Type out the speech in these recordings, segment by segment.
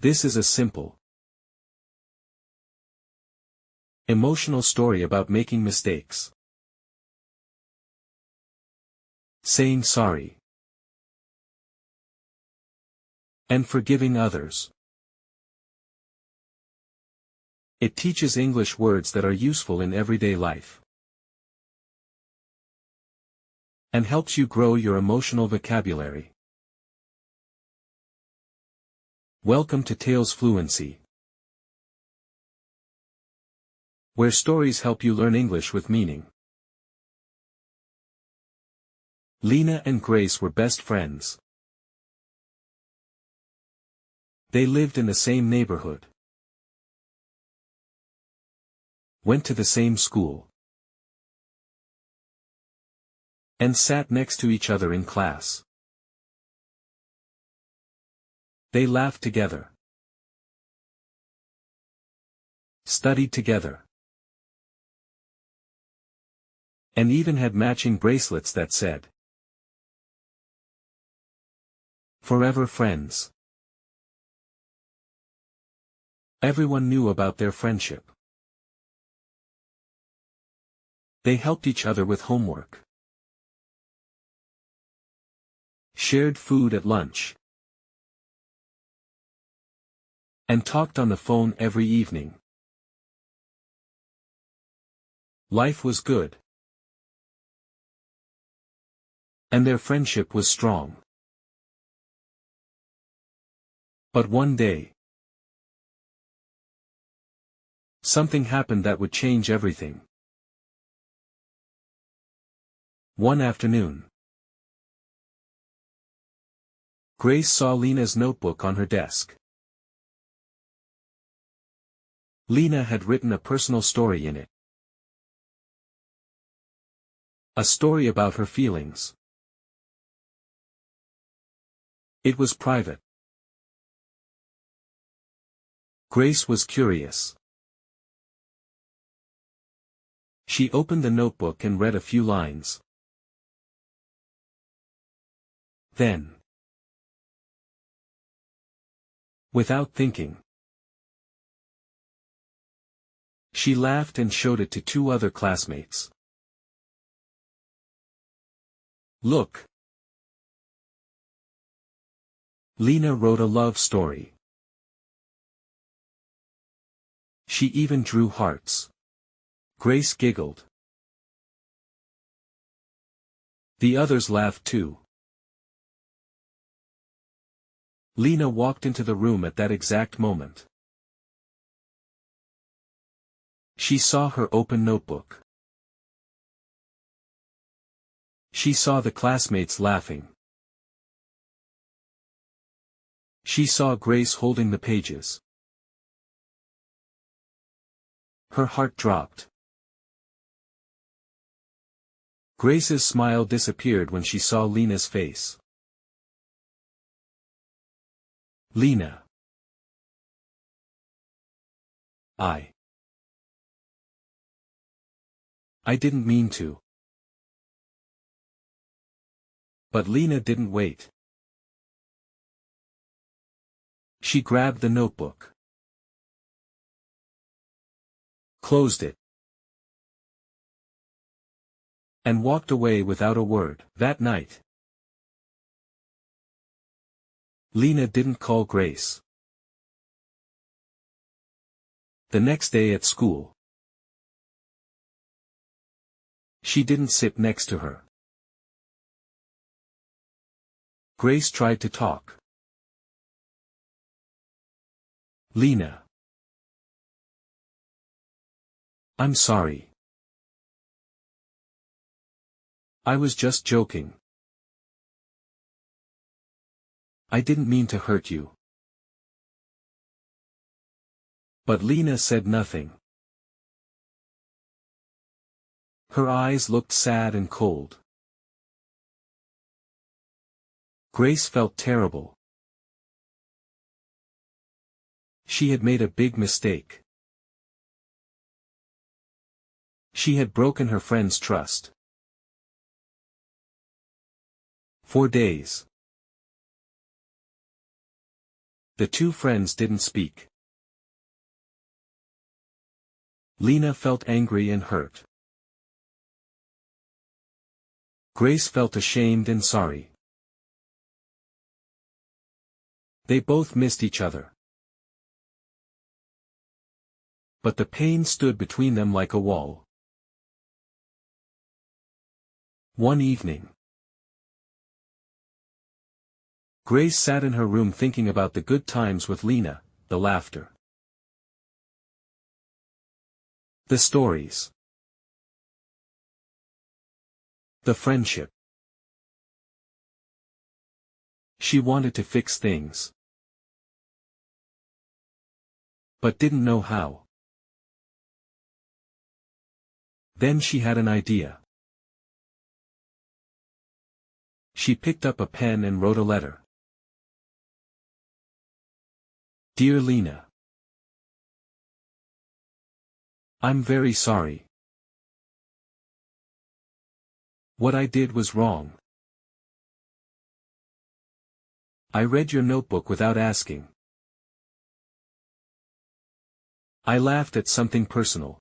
This is a simple, emotional story about making mistakes, saying sorry, and forgiving others. It teaches English words that are useful in everyday life, and helps you grow your emotional vocabulary. Welcome to Tales Fluency, where stories help you learn English with meaning. Lena and Grace were best friends. They lived in the same neighborhood, went to the same school, and sat next to each other in class. They laughed together, studied together, and even had matching bracelets that said, "Forever Friends." Everyone knew about their friendship. They helped each other with homework, shared food at lunch, and talked on the phone every evening. Life was good, and their friendship was strong. But one day, something happened that would change everything. One afternoon, Grace saw Lena's notebook on her desk. Lena had written a personal story in it. A story about her feelings. It was private. Grace was curious. She opened the notebook and read a few lines. Then, without thinking, she laughed and showed it to two other classmates. "Look. Lena wrote a love story. She even drew hearts." Grace giggled. The others laughed too. Lena walked into the room at that exact moment. She saw her open notebook. She saw the classmates laughing. She saw Grace holding the pages. Her heart dropped. Grace's smile disappeared when she saw Lena's face. "Lena. I didn't mean to." But Lena didn't wait. She grabbed the notebook, closed it, and walked away without a word. That night, Lena didn't call Grace. The next day at school, she didn't sit next to her. Grace tried to talk. "Lena. I'm sorry. I was just joking. I didn't mean to hurt you." But Lena said nothing. Her eyes looked sad and cold. Grace felt terrible. She had made a big mistake. She had broken her friend's trust. For days, The two friends didn't speak. Lena felt angry and hurt. Grace felt ashamed and sorry. They both missed each other. But the pain stood between them like a wall. One evening, Grace sat in her room thinking about the good times with Lena, the laughter, the stories, the friendship. She wanted to fix things, but didn't know how. Then she had an idea. She picked up a pen and wrote a letter. Dear Lena, I'm very sorry. What I did was wrong. I read your notebook without asking. I laughed at something personal.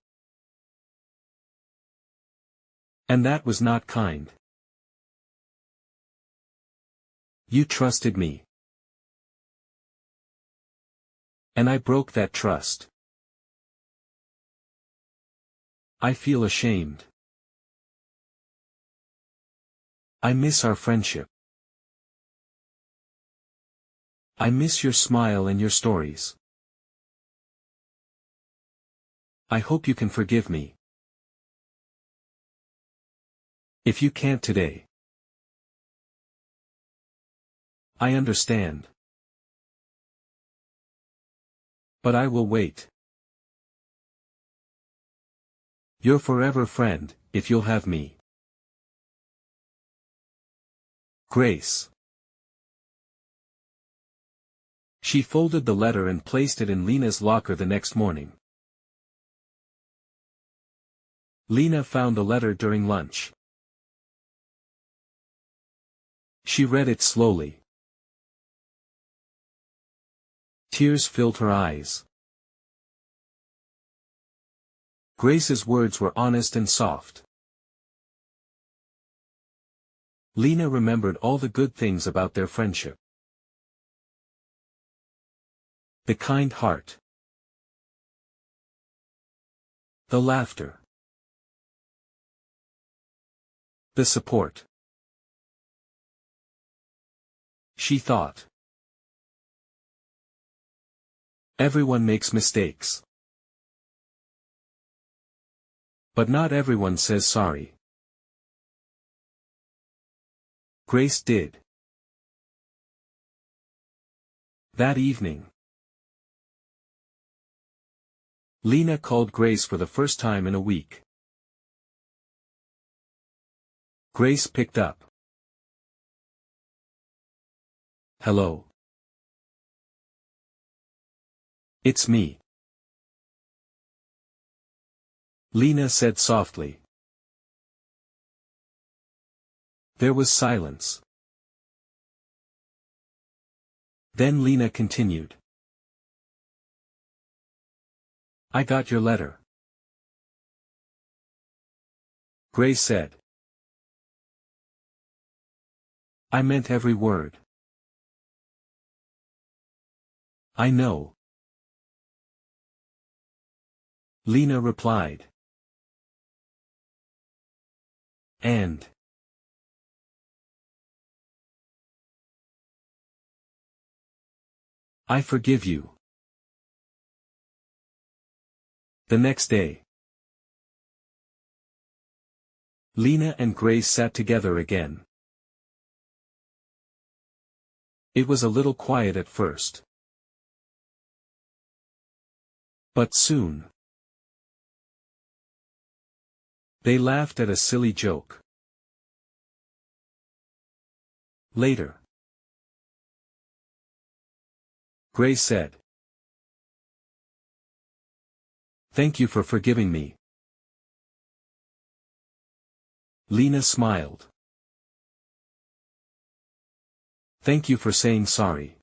And that was not kind. You trusted me. And I broke that trust. I feel ashamed. I miss our friendship. I miss your smile and your stories. I hope you can forgive me. If you can't today, I understand. But I will wait. Your forever friend, if you'll have me. Grace. She folded the letter and placed it in Lena's locker the next morning. Lena found the letter during lunch. She read it slowly. Tears filled her eyes. Grace's words were honest and soft. Lena remembered all the good things about their friendship. The kind heart. The laughter. The support. She thought. Everyone makes mistakes. But not everyone says sorry. Grace did. That evening, Lena called Grace for the first time in a week. Grace picked up. Hello. It's me. Lena said softly. There was silence. Then Lena continued. I got your letter. Grace said. I meant every word. I know. Lena replied. And. I forgive you. The next day, Lena and Grace sat together again. It was a little quiet at first. But soon, they laughed at a silly joke. Later, Grace said, Thank you for forgiving me. Lena smiled. Thank you for saying sorry.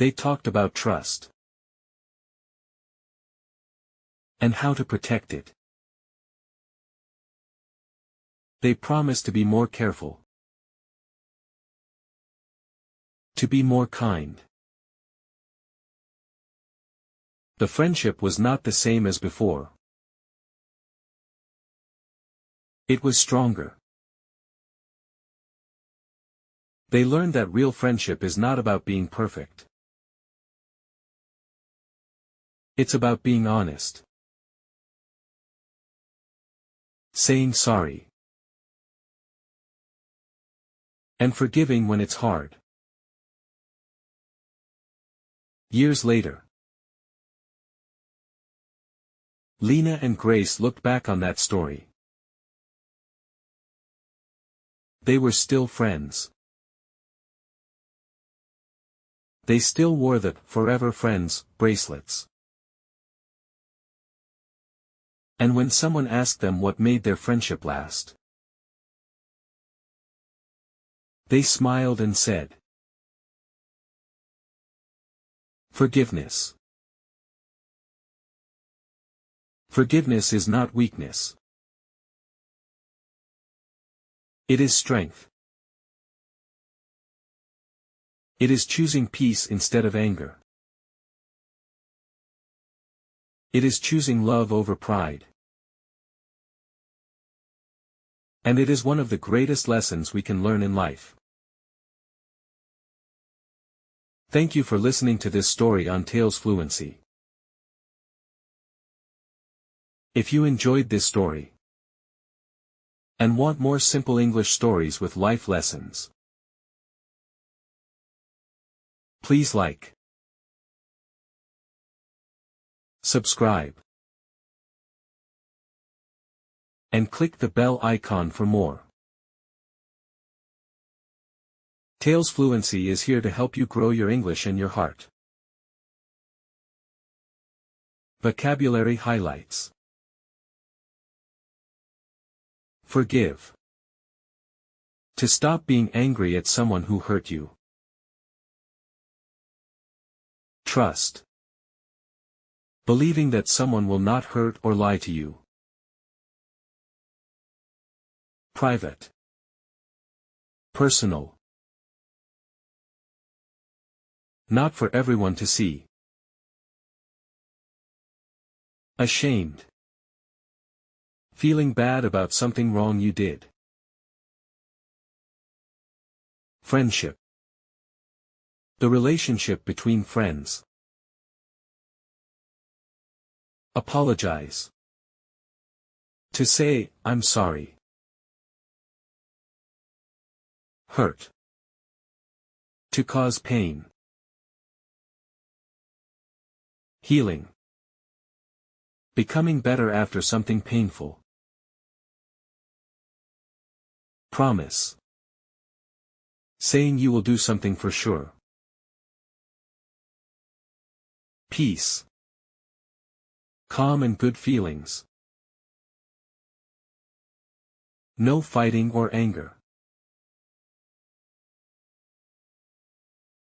They talked about trust and how to protect it. They promised to be more careful, to be more kind. The friendship was not the same as before. It was stronger. They learned that real friendship is not about being perfect. It's about being honest. Saying sorry. And forgiving when it's hard. Years later, Lena and Grace looked back on that story. They were still friends. They still wore the "Forever Friends" bracelets. And when someone asked them what made their friendship last, they smiled and said, "Forgiveness." Forgiveness is not weakness. It is strength. It is choosing peace instead of anger. It is choosing love over pride. And it is one of the greatest lessons we can learn in life. Thank you for listening to this story on Tales Fluency. If you enjoyed this story and want more simple English stories with life lessons, please like, subscribe, and click the bell icon for more. Tales Fluency is here to help you grow your English and your heart. Vocabulary highlights. Forgive. To stop being angry at someone who hurt you. Trust. Believing that someone will not hurt or lie to you. Private. Personal. Not for everyone to see. Ashamed. Feeling bad about something wrong you did. Friendship. The relationship between friends. Apologize. To say, "I'm sorry." Hurt. To cause pain. Healing. Becoming better after something painful. Promise. Saying you will do something for sure. Peace. Calm and good feelings. No fighting or anger.